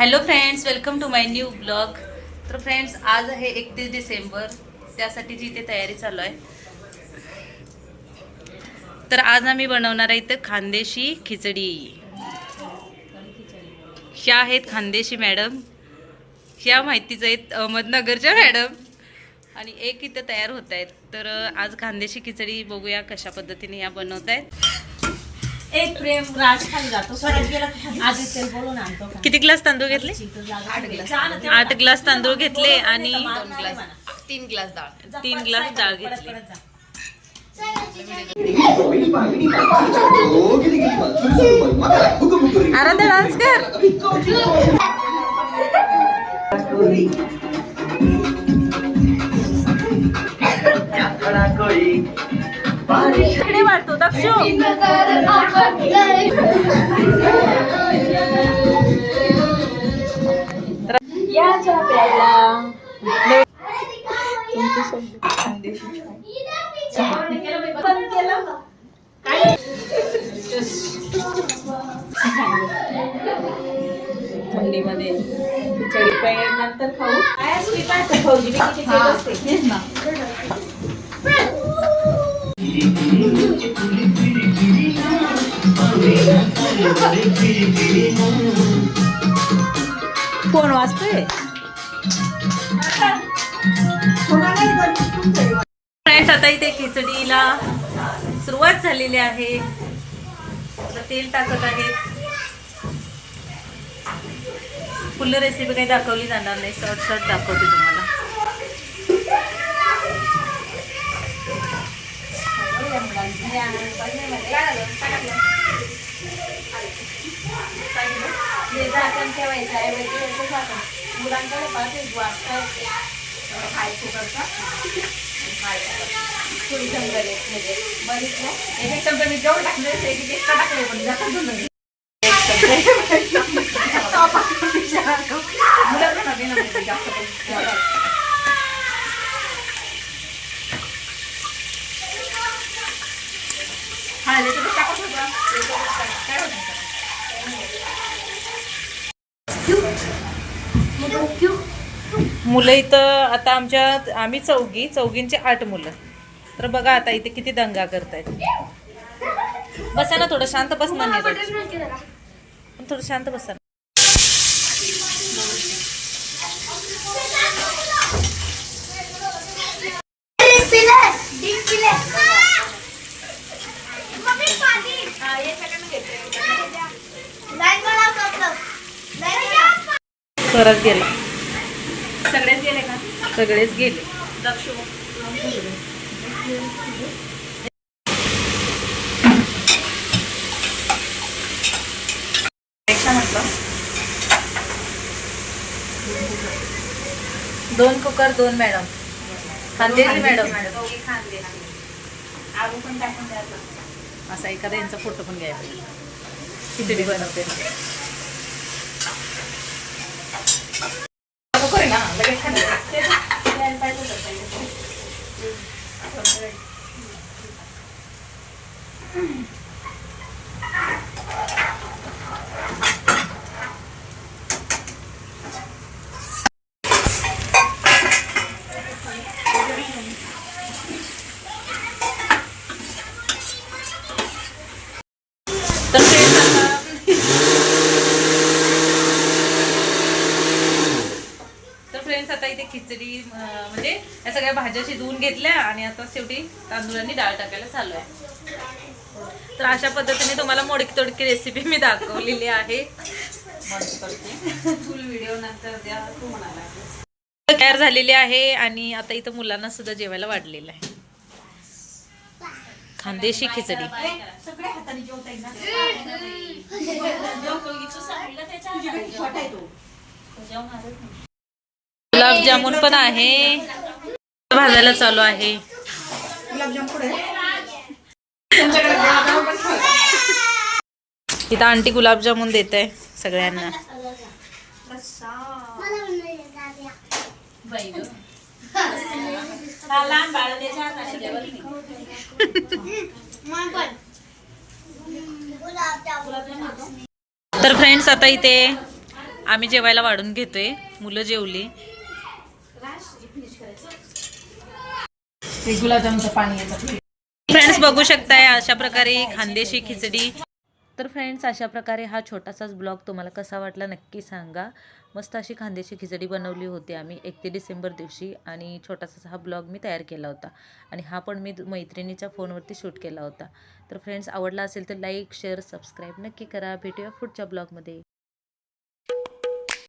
Hello friends, welcome to my new blog. तर friends, आज आहे 31 डिसेंबर. त्यासाठीची इथे तयारी चालू आहे. तर आज आम्ही बनवणार आहे इथं खानदेशी खिचडी. ह्या आहेत खानदेशी मॅडम, ह्या माहितीच आहेत अहमदनगरच्या मॅडम, आणि एक इथं तयार होत आहेत. तर आज खानदेशी खिचडी बघूया कशा पद्धतीने या बनवत आहेत. एक प्रेम राज खाली जातो सरळ गेला आज तेल बोलून आणतो. किती ग्लास तांदूळ घेतले? 8 ग्लास तांदूळ घेतले आणि 3 ग्लास डाळ 3 ग्लास डाळ घेतली. आराध्या डान्स कर. इकडे वाटतो दक्षू. याच्या प्यायला थंडीमध्ये खिचडी पेय नंतर खाऊ. फौजी किती असते ना. कोण वाजतोय? फ्रेंड्स, आता इथे खिचडीला सुरुवात झालेली आहे. तेल टाकत आहे. फुल रेसिपी काही दाखवली जाणार नाही, शॉर्ट दाखवते तुम्हाला. झाकण ठेवायचं आहे मुलांकडे पाहते वाजता थोडी जंगल म्हणजे बरीच नाही. एक चमचा मी जेवढं टाकले एक एक्स्ट्रा टाकले पण जास्त मुलं इथं आता आम्ही चौघींचे 8 मुलं. तर बघा आता इथे किती दंगा करतायत. बसा ना, थोडं शांत बसणार नाही, पण थोडं शांत बसा. परत गेला. सगळेच गेले का? सगळेच गेले. दक्षू म्हटलं 2 कुकर 2 मॅडम. खानदेशी मॅडम. आगू पण टाकून द्यायला. असा एखादा यांचा फोटो पण घ्यायला पाहिजे. खिचडी बनवते ना लगेच आता इथे खिचडी म्हणजे या सगळ्या भाज्या शिजवून घेतल्या आणि आता शेवटी तांदूळांनी डाळ टाकायला चालू आहे. तर अशा पद्धतीने तुम्हाला मोडकी तोडकी रेसिपी मी दाखवलेली आहे. फुल व्हिडिओ नंतर द्या तू म्हणाला. तयार झालेली आहे आणि आता इथं मुलांना सुद्धा जेवायला वाढलेलं आहे. खानदेशी खिचडी. सगळे हाताने जेवताय ना. गुलाबजामुन पण आहे. भाजायला चालू आहे. इथं आंटी गुलाबजामुन देत आहे सगळ्यांना. तर फ्रेंड्स, आता इथे आम्ही जेवायला वाढून घेतोय, मुलं जेवली. गुलाबजामचं पाणी येतं. फ्रेंड्स बघू शकताय अशा प्रकारे खानदेशी खिचडी. तर फ्रेंड्स अशा प्रकारे हा छोटासाच ब्लॉग तुम्हाला कसा वाटला नक्की सांगा. मस्त अशी खानदेशी खिचडी बनवली होती आम्ही 31 डिसेंबर दिवशी आणि छोटासा हा ब्लॉग मी तयार केला होता आणि हा पण मी मैत्रिणीच्या फोनवरती शूट केला होता. तर फ्रेंड्स आवडला असेल तर लाईक शेअर सबस्क्राईब नक्की करा. भेटूया पुढच्या ब्लॉगमध्ये.